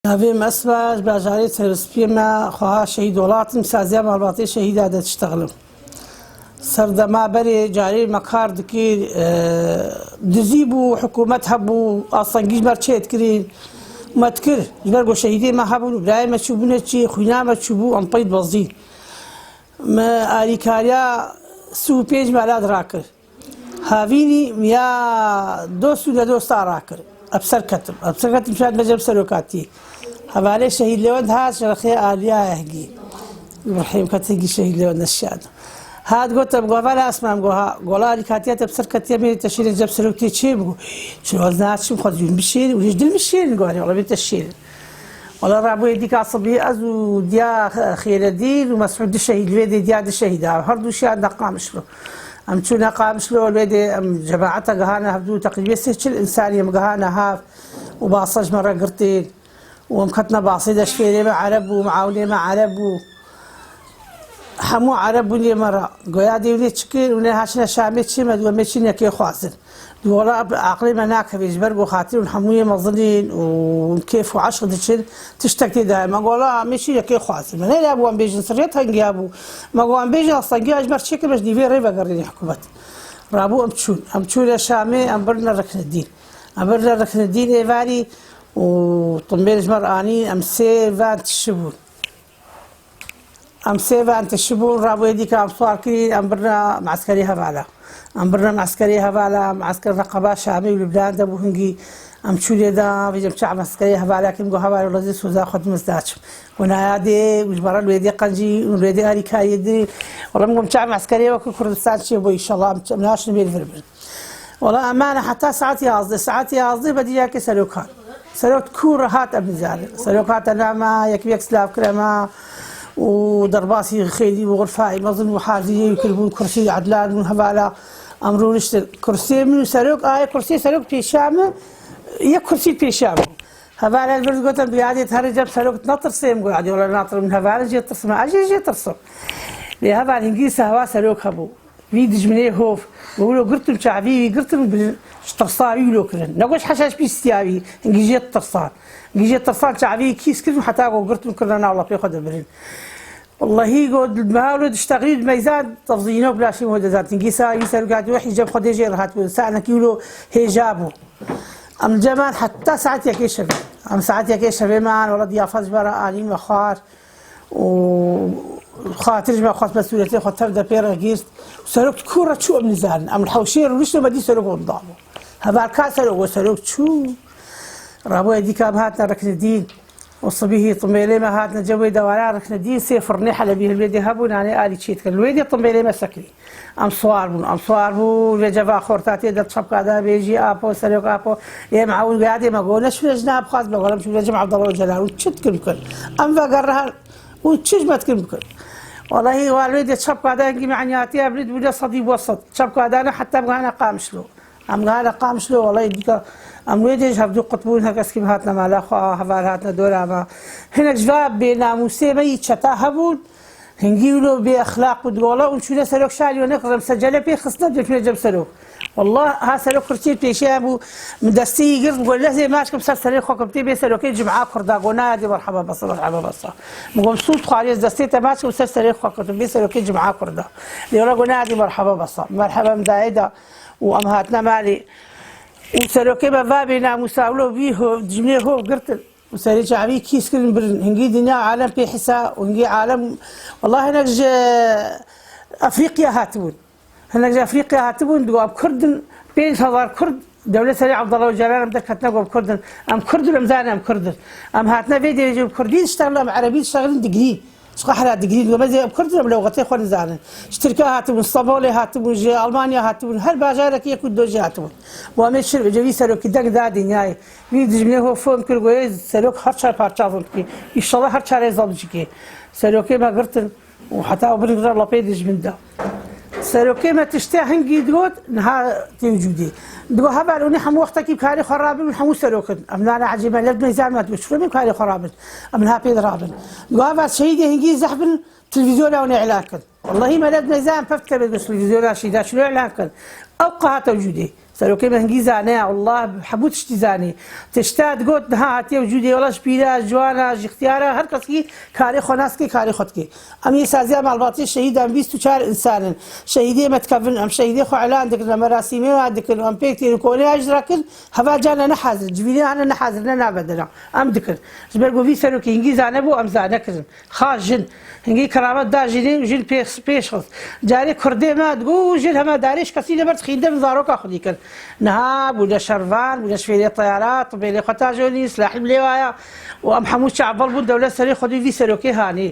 نافي مسباش باجاري ترسبيما خوها شهيد ولاتم سازيا مالباطي شهيدة دا تشتغلم سرد ما بري جاري مكار دكي دزيبو حكومت هبو اصلا جيج مرشيت كرين ما تكر جبرقو شهيدي ما هبو براي ما تشوبونا تشي خوينا ما تشوبو ام طيد بزين ما آليكاريا سو بيج مالاد راكر هافيني ميا دوستو لدوستا راكر ابسر كتم شاد مجب سلوكاتي هبالي شهيد لوند هاد شرخي آليا يهجي الرحيم كتيجي شهيد لوند الشاد هاد قلت ابغى فلا اسمع قولها لي كاتيات ابصر كاتيا تشيل جاب سلوكتي تشيبو شو وزنات شو خذين بالشيل ويجدل بالشيل قولي والله بنت الشيل والله رابو يديك عصبي ازو ديا خير الدين ومسعود الشهيد الويدي ديا الشهيد هردو شي عندنا قامش له ام تشونا قامش له الويدي ام جماعتها قهانا هبدو تقريبا سيتش الانسان يم قهانا هاف وباصج مره قرتين ومكتنا باصيده شفيري مع عرب ومعاوني مع عرب حمو عرب ولي مرة قيادي ولي تشكيل ولي هاشنا شامي تشمد ومشينا كي خوازن دولا عقلي مناك بيجبر بخاطر ونحمويه مظلين وكيف وعشر دشل تشتكي دائما قولا مشينا كي خوازن من هنا ابو بيجن سريتها نجابو ما قوان بيجن اصلا جاج مرشيك باش ديفي ريبا قرني حكومات رابو امتشون يا شامي امبرنا ركن الدين امبرنا ركن الدين ايفاري وطمبيل جمر اني امسي فان تشبون أمسيفا أنت الشبون رابو يديك أمصار كي أمبرنا معسكري هفالا أمبرنا معسكري هفالا معسكر رقبة شامي ولبنان دابو هنجي أمشولي دا في جمع معسكري هفالا كم جو هفالا ولازم سوزا خد مزداش ونادي وجبر الويدي قنجي والويدي أريكا يدري والله مقوم جمع معسكري وكل كردستان شيء إن شاء الله مناش نبيل فربل والله أمانة حتى ساعتي قصدي بدي جاك سلوكان سلوك كور هات ابن زال سلوكات أنا ما يكفيك سلاف كلام ودرباسي خيدي وغرفائي مظن وحاجي يكلبون كرسي عدلان من هبالا امرون اشتر كرسي من سلوك كرسي سلوك بيشامه يا كرسي بيشامه هبالا البرد قلت بيادي تهرجب سلوك نطر سيم قاعد ولا ناطر من هبالا جي ترسم اجي ترسم لهبالا انجليز هوا سلوك هبو فيد جمنيه هوف وقولوا قرتم شعبي قرتم بالترصاري لوكرن نقولش حشاش بيستيابي انجي الترصان انجي الترصان شعبي كيس كذا حتى قرتم كلنا والله بياخذ برين والله يقعد المهاولة تشتغل الميزان تفضينه بلا شيء مهدزات نقيسها يسأل قاعد واحد جاب خد يجي رهات ساعة كيلو هي جابه أم الجمال حتى ساعات يكيش أم ساعات يكيش معنا والله ضيافة جبرة آني مخار وخاطر جمع خاط مسؤوليتي خاطر تبدأ بيرة جيست وسلوك كورة شو من زان أم الحوشير وش ما دي سلوك ونضامه هذا كاسلوك وسلوك شو رابو يدي كام هاتنا ركن الدين وصبيه طميلي ما هاتنا جوي دوالع ركن الدين سيفرني حلا به الويدي هبون يعني آلي تشيت كان الويدي طميلي ما سكري أم صوار بيجفا خورتاتي دا تشبك هذا بيجي أبو سلوك أبو يا معاون قاعد ما قولنا شو الجناب خاص بقولنا شو الجماعة عبد الله وجلال وتشت كل أم فقرها وتشجمت كل والله والويدي تشبك هذا نجي معنياتي أبرد ولا صديق وسط تشبك هذا أنا حتى أبغى أنا قامش له أم قال قامش له والله يديك أم ويدي هبدو قطبون هكذا كيف هاتنا مالا خا هفال هاتنا دولا ما هناك جواب بناموسي ما يتشتا هبون هنجيولو بأخلاق ودولا ونشوف سلوك شالي ونقدر مسجلة بيه خصنا بجمع جب سلوك والله ها سلوك كرتي بيشي أبو مدستي يقرب نقول له زي ماشي كم سلوك خكمتي بيه سلوكي جمعة كردا قنادي مرحبا بص مرحبا بص مقوم صوت خالص دستي تماشي وسر سلوك خكمتي بيه سلوكي جمعة كردا ليولا قنادي مرحبا بص مرحبا مدايدا وأمهاتنا مالي وسلوكي بابي ناموساولو بيه جمليه هو قرتل وسالي شعبي كيس كل برن هنجي دنيا عالم في حساء وهنجي عالم والله هناك افريقيا هاتبون هناك افريقيا هاتبون دواب كردن بين هزار كرد دولة سريع عبد الله وجلال بدك هتنقوا بكردن ام كرد ولا مزان ام كردن ام هاتنا فيديو يجوا كردين يشتغلوا ام عربيين يشتغلون دقلين شقا حلا دقلين وما زي كردن بلغتي خوان زانن اشتركا هاتبون صبولي هاتبون جي المانيا هاتبون هل باجارك يكون دوجي هاتبون وامي شرب جوي سلوك دق دادي نهاي ويد جمله هو فهم كل جويز سلوك هرشا بارتشافون كي ان شاء الله هرشا ريزالج كي سلوكي ما قرتن وحتى وبنقدر لا بيدج من ده سلوكي ما تشتاهن قيدوت نها توجودي دو هبالوني حم وقتك بكاري خرابن ونحمو سلوكن امنا انا عجيبه لد ميزان ما تشوفوا من كاري خرابن امنا بيد رابن دو هبا شهيدي هنجي زحبن تلفزيون او اعلان والله ما لد ميزان ففتك بالتلفزيون شي دا شنو اعلان ابقى توجودي سەرۆکەی مەهنگی زانەیە والله هەموو تشتی زانێ تشتا دگوت ها هاتیە وجودێ وەڵاش پیرە جوانە ژیختیارە هەر کەسکی کاری خۆ ناسکەی کاری خۆتکەی ئەمی سازیە ماڵباتی شەهیدان 24 ئینسانن شەهیدێ مەتکەفن ئەم شەهیدێ خۆ ئەلان دەکرد لە مەراسیمێوە دەکرد ئەم پێک تێر کۆنەی ئاژرا کرد هەڤا جانە نەحازر جوینیانە نەحازر نەنابەدەنا ئەم دکرد ژبەر بۆ وی سەرۆکی هنگی زانە بوو ئەم زانەکردن خاش ژن هنگی کەرامەت داژینێ ژن پێش خست جارێ کوردێ ما دگو ژن هەمە داریش کەسی لەبەر خیندە زارۆکا خودی کرد نها بوو لە شەروان بوو لە شوێنێ تەیارات بێ لێ خۆتاژۆنی سلاحی لێ وایە و ئەم هەموو چاعبەڵ بوو دەولەت سەری خودی وی سەرۆکەی هانی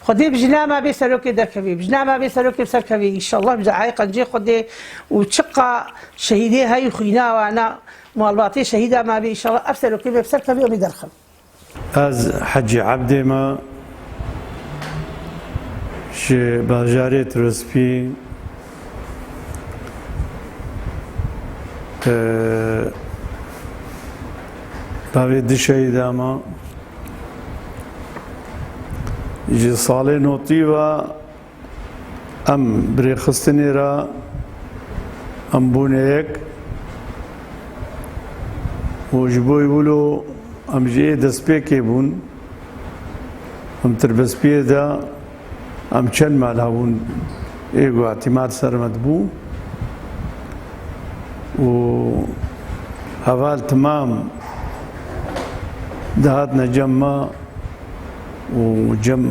خودی بژناما بێ سەرۆکێ دەرکەوێ بژناما بێ سەرۆکێ سەرکەوێ ئینشەڵڵا بجعای قەنجێ خودێ و چقا شەهیدێ هەی خویناوانە ماڵباتی شەهیدا ما بێ ئینشەڵڵا ئەف سەرۆکێ بێ سەرکەوێ ئەمی دەرخەم از حەجی عەبدێمە باژارێ ترۆسپی باوێ دی شەهیدامە ji salê notî ve em birêxistinê re em bûne yek û ji bo wilo em ji ê destpêkê bûn em tirbestpiyê de em çend mala bûn êgo etîmad ser me dibû û heval timam dihatine cem me وجم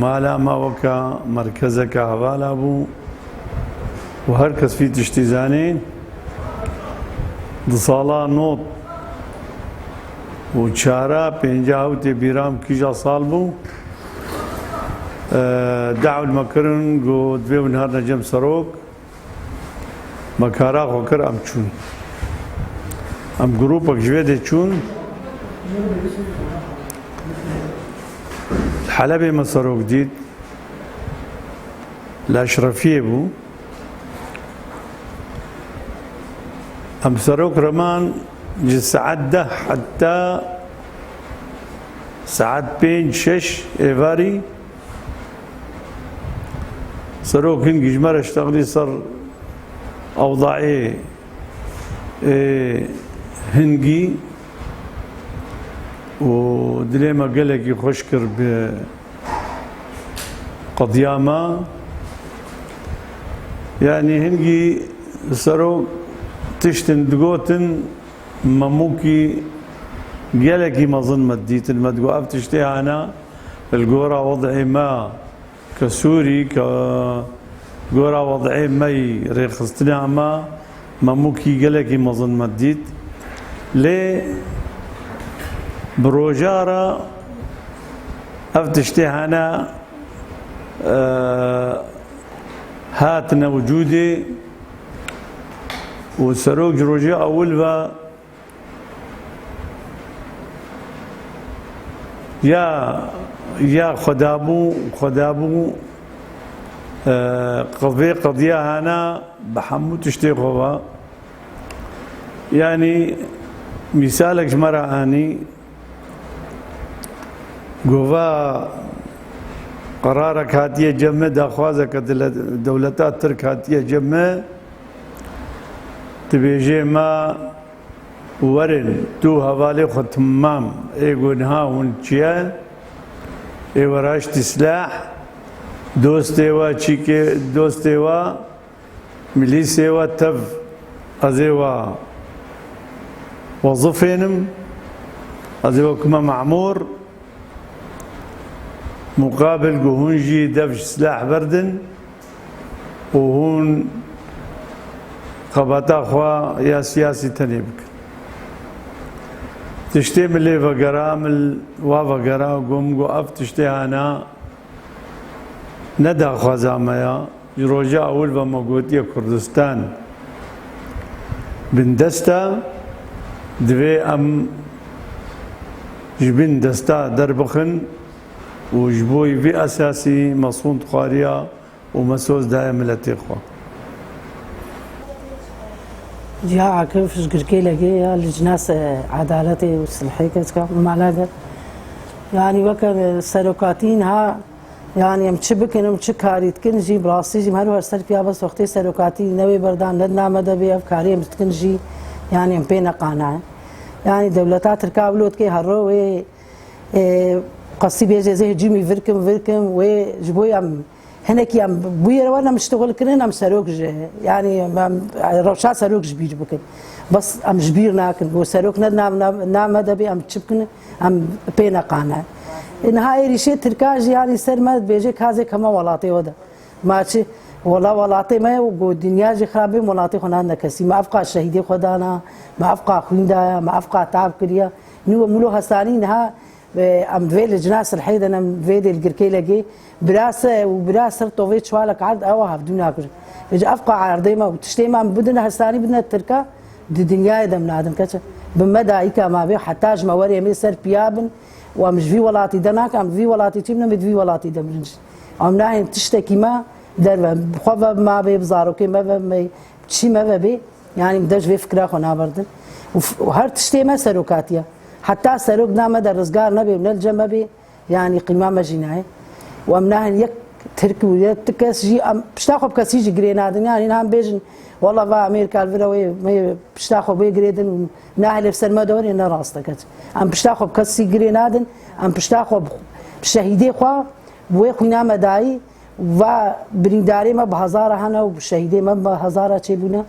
مالا ما وكا مركزك هوالا بو وهر كس في تشتيزانين دصالا نوت وشارا بينجاو تبيرام كيجا صال بو دعوا المكرن قو دبيو نهار نجم سروك مكارا خوكر ام چون ام جروبك جويدة چون حلبي مسروق جديد الأشرفية بو أم سروق رمان ساعات ده حتى ساعات بين شش إيفاري سروق هنجي جمر اشتغلي صار أوضاعي هنجي ودليما قالك يخشكر بقضيامة يعني هنجي صاروا تشتن دقوتن مموكي قالك ما ظن مديت المدقو افتشتي انا القورة وضعي ما كسوري كقورة وضعي مي ريخستنا ما مموكي قالك ما ظن مديت ليه بروجارة افتشتي هنا هاتنا وجودي وسروق روجا اول يا خدابو قضية هنا بحمو تشتي خوا يعني مثالك جمرة اني قوة قرارك هاتية جمع داخوازك دولتات ترك هاتية جمع تبيجي ما ورن تو هوالي خو تمام ايقو نها ونچيا اي وراشت سلاح دوستيوا چيكي دوستيوا مليسيوا تف ازيوا وظفينم ازيوا كما معمور مقابل هونجي دفش سلاح بردن وهون خباتا خوا يا سياسي تنيبك تشتي ملي فقرا مل وافقرا قوم اف تشتي انا ندا خوازاميا روجا اول بمقوتية كردستان بندستا دوي ام جبين دستا دربخن وجبوي في اساسي مصون قاريا ومسوس دائم لتيخوا جاء كيف شقركي لقي لجناس عدالتي وصلحي كذا معلقة يعني وكان سرقاتين ها يعني ام تشبكن ام تشكاري تكنجي براسي ما هو سر فيها بس وقتي سرقاتي نوي بردان ندنا مدى بافكاري متكنجي يعني ام بين قانع يعني دولتات ركابلوت كي هروي قصي بيجي زي جيمي فيركم وجبوي ام هناك ام بوير وانا مشتغل كنا ام سروق يعني روشات سروق جبير بكن بس ام جبير ناكن وسروق ندنا مدى بي ام تشبكن ام بين قانع إن هاي ريشة تركاج يعني سر ما بيجيك هذا كما ولاطي وده ماشي ولا ولاطي ما وجود الدنيا جي خرابي ولاطي خنا نكسي ما أفقى الشهيد خدانا ما أفقى خندا ما أفقى تعب كريا نو ملو هستاني نها أم فيل الجناس الحيد أنا فيل الجركيلة جي براسة طويت شوالك عرض أو هفدونا كر إذا أفقى عرضي ما وتشتي ما بدنا هستاني بدنا التركا الدنيا ده من هذا كذا بمدى إيكا ما بي حتاج ما وري ميسر بيابن ومش في ولاتي دناك ام في ولاتي تيمنا مد في ولاتي دمرنج ام ناهي تشتكي ما در بخوف ما بيبزارو كي ما شي ما بي يعني بدش في فكره خنا بردن وهر تشتي ما سروكاتيا حتى سروقنا ما در رزقار نبي من الجنب بي يعني قيمه مجيناي وام ناهي يك تركي ويتكس جي ام بشتاخو بكسيجي جرينادن يعني نام بيجن والله با امريكا الفيروي ما بشتاخو بيجريدن ناهل في سلمى دوري انا راستك ام بشتاخو بكسي جرينادن ام بشتاخو بشهيدي خوا ويخونا مداي و برينداري ما بهزاره هنا وبشهيدي ما بهزاره تشيبونا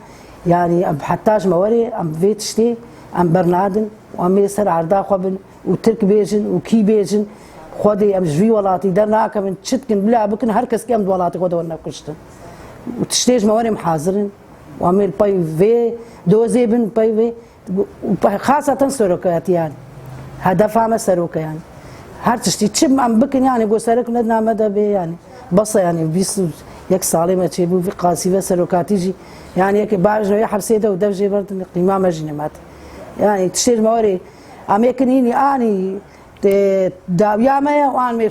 يعني ام حتاج موري ام فيتشتي ام برنادن وام يسر عرضا خبن وترك بيجن وكي بيجن خودي ام جوي ولاتي درناك من تشتكن بلا بكن هركس كم ولاتي خود ولا كشتن وتشتيج مواري محاضرين وعمل باي في دوزي بن باي في خاصة سروكات يعني هدفها ما سروكة يعني هر تشتي تشم عم بكن يعني جو سرك ندنا مدى بي يعني بس يعني بيس يك صالمة تشيبو في قاسية سروكات يجي يعني يك بعرج يا حبسيده ودفجي برد قيمة مجنمات يعني تشتيج مواري عم يكنيني اني داويا ما وان